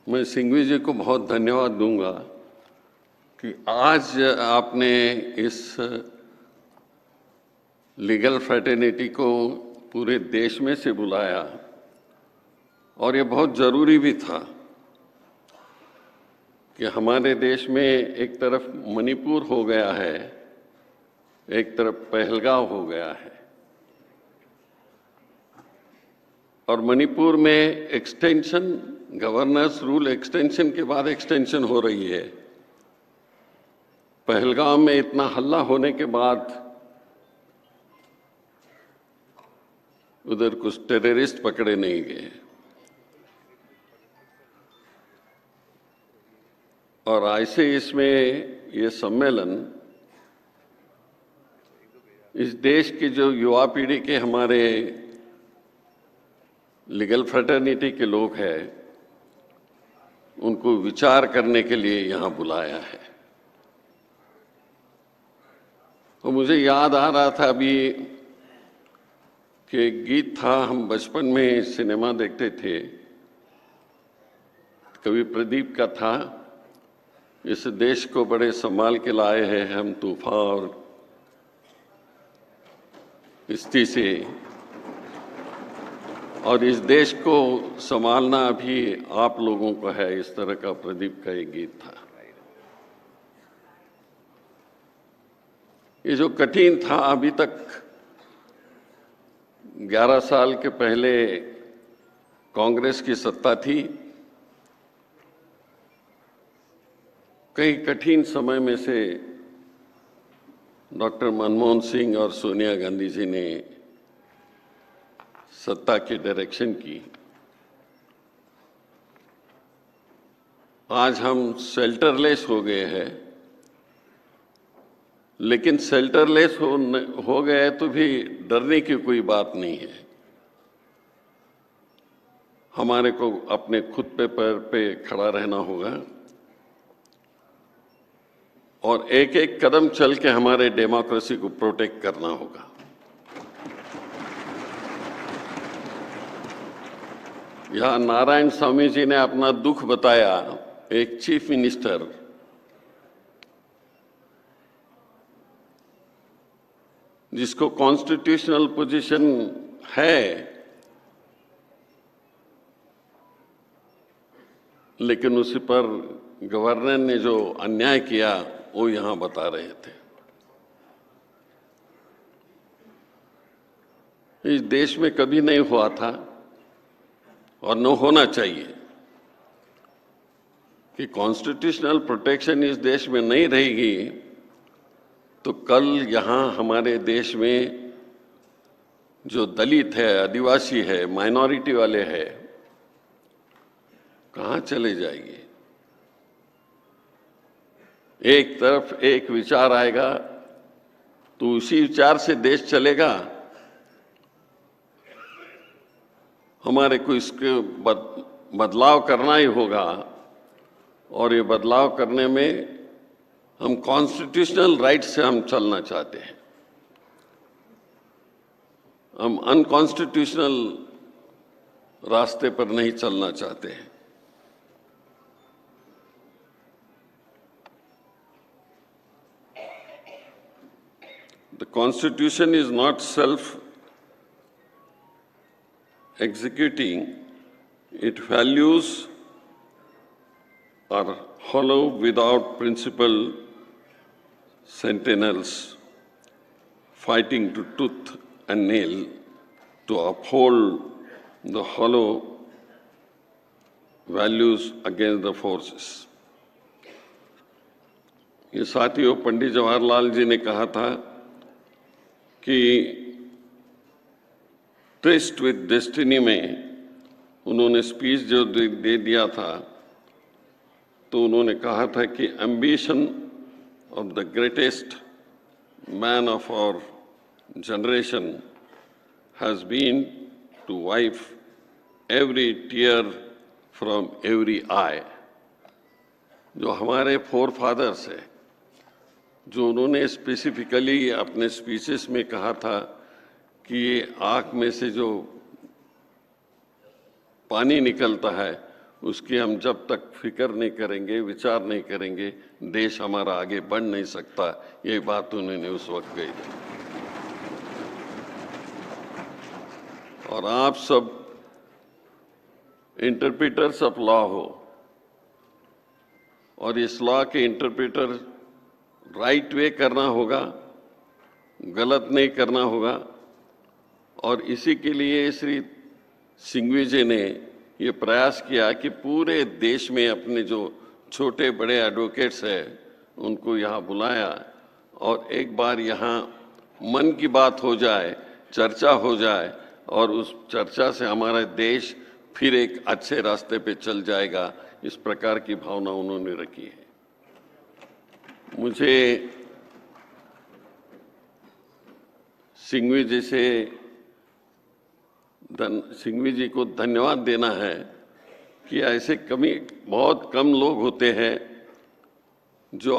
मैं सिंघवी जी को बहुत धन्यवाद दूंगा कि आज आपने इस लीगल फ्रेटर्निटी को पूरे देश में से बुलाया और ये बहुत ज़रूरी भी था कि हमारे देश में एक तरफ मणिपुर हो गया है, एक तरफ पहलगाम हो गया है और मणिपुर में एक्सटेंशन, गवर्नर्स रूल एक्सटेंशन के बाद एक्सटेंशन हो रही है। पहलगाम में इतना हल्ला होने के बाद उधर कुछ टेररिस्ट पकड़े नहीं गए और ऐसे इसमें ये सम्मेलन इस देश की जो युवा पीढ़ी के हमारे लीगल फ्रेटर्निटी के लोग हैं उनको विचार करने के लिए यहाँ बुलाया है। तो मुझे याद आ रहा था अभी कि एक गीत था, हम बचपन में सिनेमा देखते थे, कवि प्रदीप का था, इस देश को बड़े संभाल के लाए हैं हम तूफान और किश्ती से, और इस देश को संभालना भी आप लोगों को है। इस तरह का प्रदीप का एक गीत था। ये जो कठिन था, अभी तक 11 साल के पहले कांग्रेस की सत्ता थी। कई कठिन समय में से डॉक्टर मनमोहन सिंह और सोनिया गांधी जी ने सत्ता की डायरेक्शन की। आज हम शेल्टरलेस हो गए हैं, लेकिन शेल्टरलेस हो गए तो भी डरने की कोई बात नहीं है। हमारे को अपने खुद पे पैर पे खड़ा रहना होगा और एक एक कदम चल के हमारे डेमोक्रेसी को प्रोटेक्ट करना होगा। यहाँ नारायण स्वामी जी ने अपना दुख बताया, एक चीफ मिनिस्टर जिसको कॉन्स्टिट्यूशनल पोजीशन है, लेकिन उस पर गवर्नर ने जो अन्याय किया वो यहाँ बता रहे थे। इस देश में कभी नहीं हुआ था और न होना चाहिए कि कॉन्स्टिट्यूशनल प्रोटेक्शन इस देश में नहीं रहेगी तो कल यहाँ हमारे देश में जो दलित है, आदिवासी है, माइनॉरिटी वाले हैं, कहाँ चले जाएंगे। एक तरफ एक विचार आएगा तो उसी विचार से देश चलेगा। हमारे को इसके बदलाव करना ही होगा और ये बदलाव करने में हम कॉन्स्टिट्यूशनल राइट से हम चलना चाहते हैं। हम अनकॉन्स्टिट्यूशनल रास्ते पर नहीं चलना चाहते हैं। The Constitution is not self-executing, its values are hollow without principled sentinels fighting to tooth and nail to uphold the hollow values against the forces. ये साथियों, पंडित जवाहरलाल जी ने कहा था कि ट्विस्ट विद डेस्टिनी में उन्होंने स्पीच जो दे दिया था तो उन्होंने कहा था कि ambition of the greatest man of our generation has been to wipe every tear from every eye. जो हमारे फोर फादर्स है, जो उन्होंने स्पेसिफिकली अपने स्पीचेस में कहा था कि ये आँख में से जो पानी निकलता है उसकी हम जब तक फिक्र नहीं करेंगे, विचार नहीं करेंगे, देश हमारा आगे बढ़ नहीं सकता। ये बात उन्होंने उस वक्त कही थी। और आप सब इंटरप्रेटर्स ऑफ लॉ हो, और इस लॉ के इंटरप्रेटर राइट वे करना होगा, गलत नहीं करना होगा। और इसी के लिए श्री सिंघवी जी ने ये प्रयास किया कि पूरे देश में अपने जो छोटे बड़े एडवोकेट्स हैं उनको यहाँ बुलाया और एक बार यहाँ मन की बात हो जाए, चर्चा हो जाए, और उस चर्चा से हमारा देश फिर एक अच्छे रास्ते पे चल जाएगा। इस प्रकार की भावना उन्होंने रखी है। मुझे सिंघवी जी को धन्यवाद देना है कि ऐसे बहुत कम लोग होते हैं जो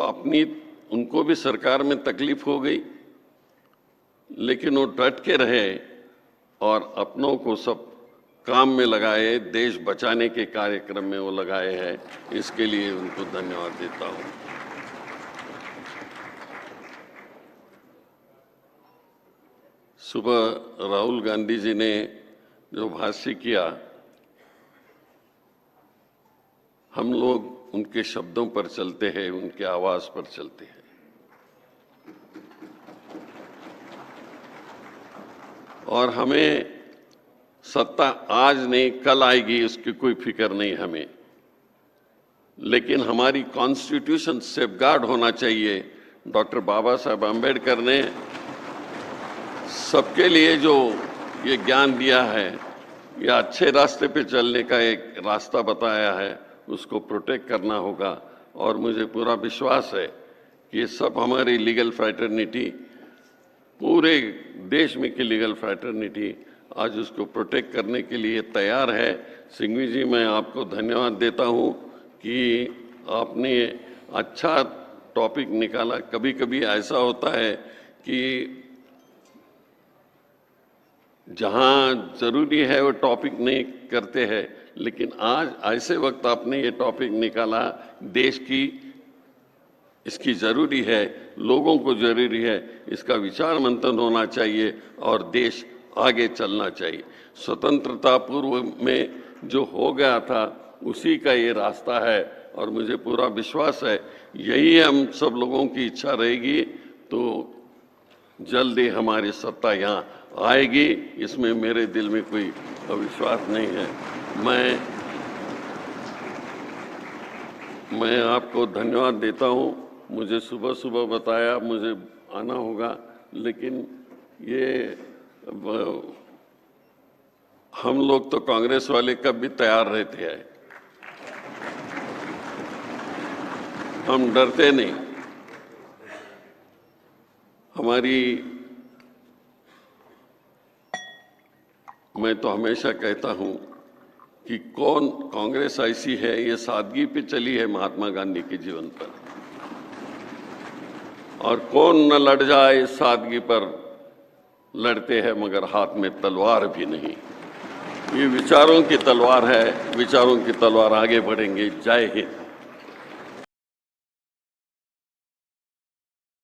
उनको भी सरकार में तकलीफ हो गई, लेकिन वो डट के रहे और अपनों को सब काम में लगाए, देश बचाने के कार्यक्रम में वो लगाए हैं। इसके लिए उनको धन्यवाद देता हूँ। सुबह राहुल गांधी जी ने जो भाष्य किया, हम लोग उनके शब्दों पर चलते हैं, उनके आवाज पर चलते हैं। और हमें सत्ता आज नहीं कल आएगी, उसकी कोई फिक्र नहीं हमें, लेकिन हमारी कॉन्स्टिट्यूशन सेफगार्ड होना चाहिए। डॉक्टर बाबा साहब आम्बेडकर ने सबके लिए जो ये ज्ञान दिया है, या अच्छे रास्ते पे चलने का एक रास्ता बताया है, उसको प्रोटेक्ट करना होगा। और मुझे पूरा विश्वास है कि ये सब हमारी लीगल फ्रैटर्निटी, पूरे देश में की लीगल फ्रैटर्निटी आज उसको प्रोटेक्ट करने के लिए तैयार है। सिंघवी जी, मैं आपको धन्यवाद देता हूँ कि आपने अच्छा टॉपिक निकाला। कभी कभी ऐसा होता है कि जहाँ जरूरी है वो टॉपिक नहीं करते हैं, लेकिन आज ऐसे वक्त आपने ये टॉपिक निकाला। देश की इसकी जरूरी है, लोगों को जरूरी है, इसका विचार मंथन होना चाहिए और देश आगे चलना चाहिए। स्वतंत्रता पूर्व में जो हो गया था उसी का ये रास्ता है, और मुझे पूरा विश्वास है यही हम सब लोगों की इच्छा रहेगी तो जल्दी हमारी सत्ता यहाँ आएगी। इसमें मेरे दिल में कोई अविश्वास नहीं है। मैं आपको धन्यवाद देता हूँ। मुझे सुबह सुबह बताया मुझे आना होगा, लेकिन ये हम लोग तो कांग्रेस वाले कब भी तैयार रहते हैं, हम डरते नहीं। मैं तो हमेशा कहता हूं कि कौन कांग्रेस ऐसी है, ये सादगी पे चली है महात्मा गांधी के जीवन पर, और कौन न लड़ जाए सादगी पर लड़ते हैं मगर हाथ में तलवार भी नहीं। ये विचारों की तलवार है, विचारों की तलवार, आगे बढ़ेंगे। जय हिंद।